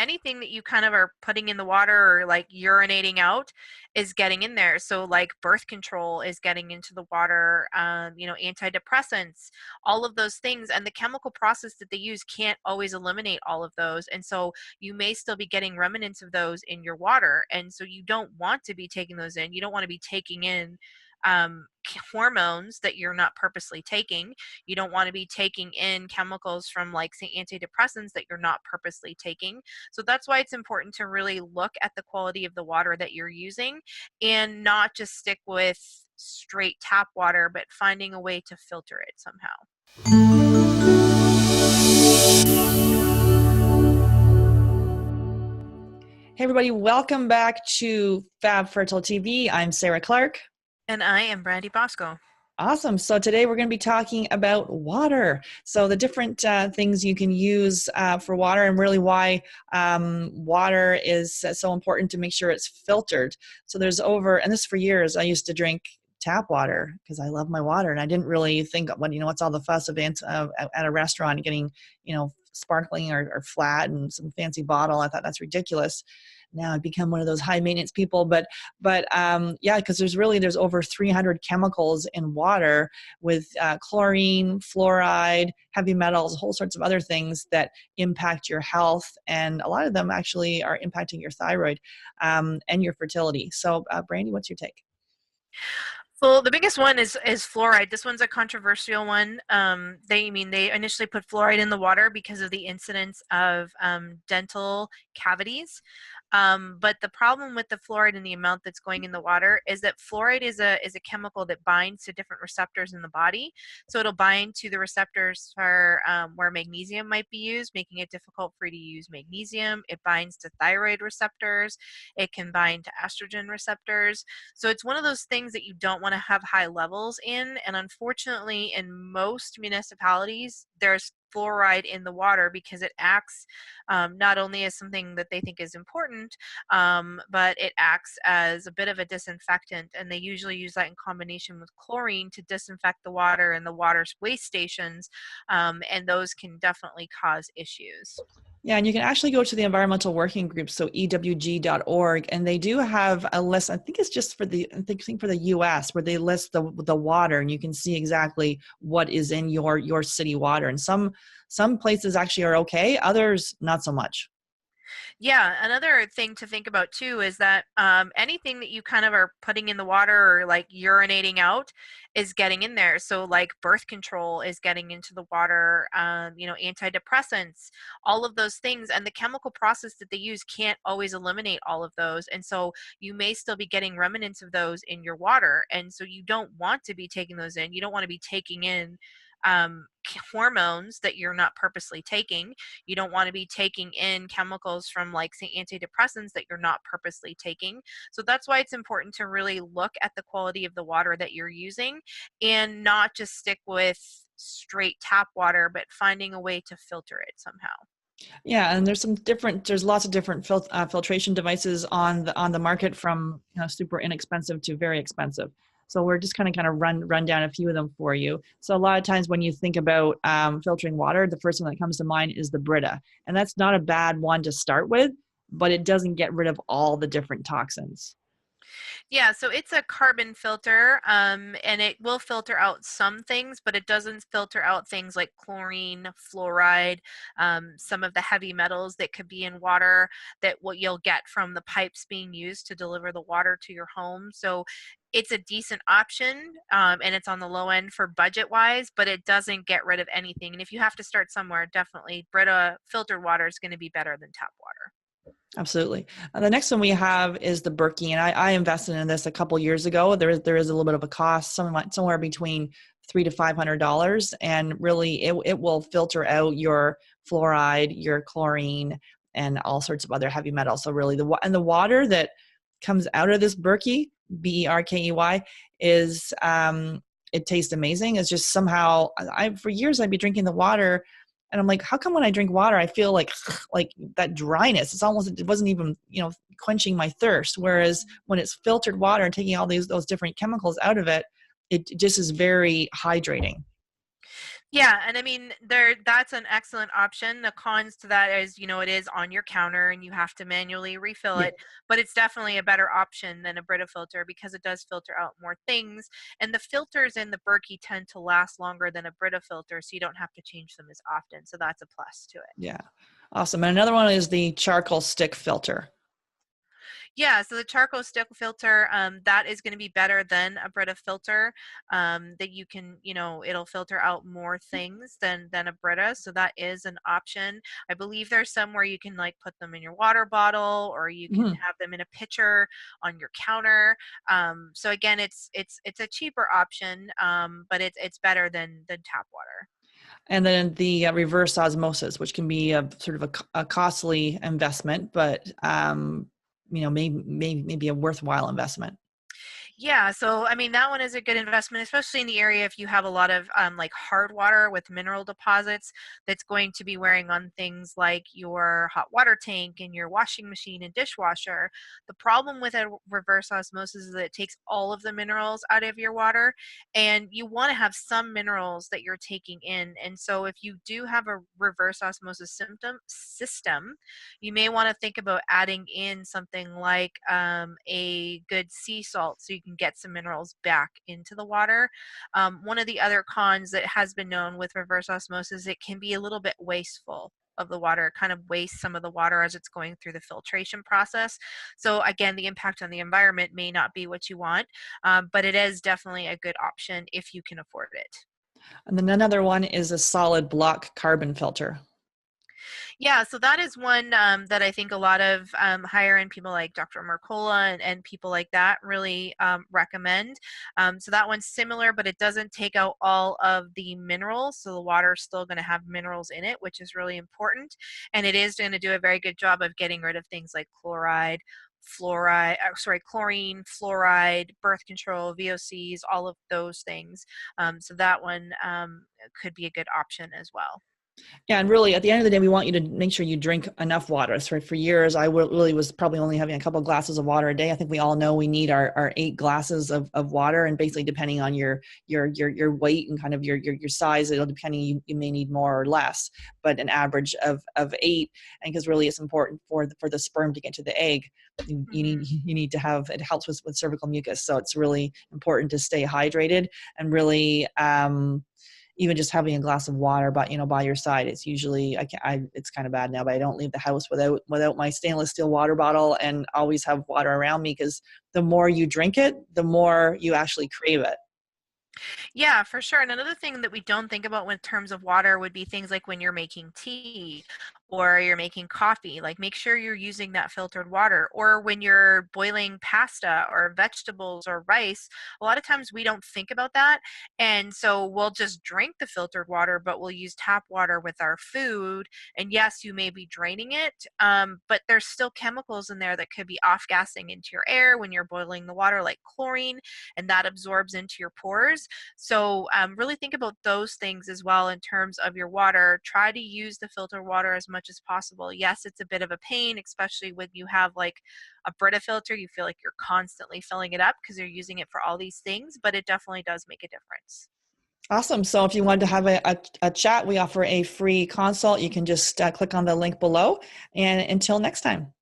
anything that you kind of are putting in the water or like urinating out is getting in there. So like birth control is getting into the water, antidepressants, all of those things. And the chemical process that they use can't always eliminate all of those. And so you may still be getting remnants of those in your water. And so you don't want to be taking those in. You don't want to be taking in hormones that you're not purposely taking. You don't want to be taking in chemicals from like say antidepressants that you're not purposely taking. So that's why it's important to really look at the quality of the water that you're using and not just stick with straight tap water, but finding a way to filter it somehow. Hey everybody, welcome back to Fab Fertile TV. I'm Sarah Clark. And I am Brandy Bosco. Awesome. So today we're going to be talking about water. So the different things you can use for water and really why water is so important to make sure it's filtered. So there's and this for years, I used to drink tap water because I love my water. And I didn't really think, what's all the fuss of at a restaurant getting, sparkling or flat and some fancy bottle. I thought that's ridiculous. Now I've become one of those high maintenance people, but because there's over 300 chemicals in water with chlorine, fluoride, heavy metals, whole sorts of other things that impact your health. And a lot of them actually are impacting your thyroid and your fertility. So Brandy, what's your take? Well, the biggest one is fluoride. This one's a controversial one. They initially put fluoride in the water because of the incidence of dental cavities. But the problem with the fluoride and the amount that's going in the water is that fluoride is a chemical that binds to different receptors in the body. So it'll bind to the receptors for where magnesium might be used, making it difficult for you to use magnesium. It binds to thyroid receptors. It can bind to estrogen receptors. So it's one of those things that you don't want to have high levels in. And unfortunately, in most municipalities, there's fluoride in the water because it acts not only as something that they think is important, but it acts as a bit of a disinfectant. And they usually use that in combination with chlorine to disinfect the water and the water's waste stations. And those can definitely cause issues. Yeah, and you can actually go to the environmental working group, so ewg.org, and they do have a list. I think it's just for the US, where they list the water, and you can see exactly what is in your city water. And some places actually are okay, others not so much. Yeah, another thing to think about too is that anything that you kind of are putting in the water or like urinating out is getting in there. So like birth control is getting into the water, antidepressants, all of those things. And the chemical process that they use can't always eliminate all of those. And so you may still be getting remnants of those in your water. And so you don't want to be taking those in. You don't want to be taking in hormones that you're not purposely taking. You don't want to be taking in chemicals from like say antidepressants that you're not purposely taking. So that's why it's important to really look at the quality of the water that you're using and not just stick with straight tap water, but finding a way to filter it somehow. Yeah, and there's lots of different filtration devices on the market, from super inexpensive to very expensive. So we're just kind of run down a few of them for you. So a lot of times when you think about filtering water, the first one that comes to mind is the Brita, and that's not a bad one to start with, but it doesn't get rid of all the different toxins. Yeah, so it's a carbon filter, and it will filter out some things, but it doesn't filter out things like chlorine, fluoride, some of the heavy metals that could be in water that what you'll get from the pipes being used to deliver the water to your home. So it's a decent option, and it's on the low end for budget wise, but it doesn't get rid of anything. And if you have to start somewhere, definitely Brita filtered water is going to be better than tap water. Absolutely. The next one we have is the Berkey, and I invested in this a couple years ago. There is a little bit of a cost, somewhere between $300 to $500, and really it will filter out your fluoride, your chlorine, and all sorts of other heavy metals. So really, the water that comes out of this Berkey, Berkey, is it tastes amazing. It's just somehow for years I'd be drinking the water. And I'm like, how come when I drink water, I feel like that dryness? It wasn't even, quenching my thirst. Whereas when it's filtered water and taking all those different chemicals out of it, it just is very hydrating. Yeah, and I mean that's an excellent option. The cons to that is, it is on your counter and you have to manually refill Yeah. it, but it's definitely a better option than a Brita filter because it does filter out more things. And the filters in the Berkey tend to last longer than a Brita filter, so you don't have to change them as often. So that's a plus to it. Yeah. Awesome. And another one is the charcoal stick filter. Yeah, so the charcoal stick filter, that is going to be better than a Brita filter. That you can, it'll filter out more things than a Brita, so that is an option. I believe there's some where you can like put them in your water bottle, or you can Mhm. have them in a pitcher on your counter. So again, it's a cheaper option, but it's better than tap water. And then the reverse osmosis, which can be a sort of a costly investment, but maybe a worthwhile investment. Yeah, so I mean that one is a good investment, especially in the area if you have a lot of like hard water with mineral deposits that's going to be wearing on things like your hot water tank and your washing machine and dishwasher. The problem with a reverse osmosis is that it takes all of the minerals out of your water, and you want to have some minerals that you're taking in. And so if you do have a reverse osmosis system, you may want to think about adding in something like a good sea salt so you can get some minerals back into the water. One of the other cons that has been known with reverse osmosis, it can be a little bit wasteful of the water. It kind of wastes some of the water as it's going through the filtration process. So again, the impact on the environment may not be what you want, but it is definitely a good option if you can afford it. And then another one is a solid block carbon filter. Yeah, so that is one that I think a lot of higher end people like Dr. Mercola and people like that really recommend. So that one's similar, but it doesn't take out all of the minerals. So the water is still going to have minerals in it, which is really important. And it is going to do a very good job of getting rid of things like chlorine, fluoride, birth control, VOCs, all of those things. So that one could be a good option as well. Yeah, and really, at the end of the day, we want you to make sure you drink enough water. So for years, really was probably only having a couple of glasses of water a day. I think we all know we need our 8 glasses of water, and basically depending on your weight and kind of your size, it'll depending you may need more or less, but an average of 8. And because really, it's important for the sperm to get to the egg. Mhm. You need to have it helps with cervical mucus, so it's really important to stay hydrated and really. Even just having a glass of water, but by your side, it's usually it's kind of bad now, but I don't leave the house without my stainless steel water bottle and always have water around me because the more you drink it, the more you actually crave it. Yeah, for sure. And another thing that we don't think about in terms of water would be things like when you're making tea or you're making coffee, like make sure you're using that filtered water. Or when you're boiling pasta or vegetables or rice, a lot of times we don't think about that. And so we'll just drink the filtered water, but we'll use tap water with our food. And yes, you may be draining it, but there's still chemicals in there that could be off gassing into your air when you're boiling the water, like chlorine, and that absorbs into your pores. So really think about those things as well in terms of your water. Try to use the filtered water as much as possible. Yes, it's a bit of a pain, especially when you have like a Brita filter. You feel like you're constantly filling it up because you're using it for all these things, but it definitely does make a difference. Awesome. So if you want to have a chat, we offer a free consult. You can just click on the link below. And until next time.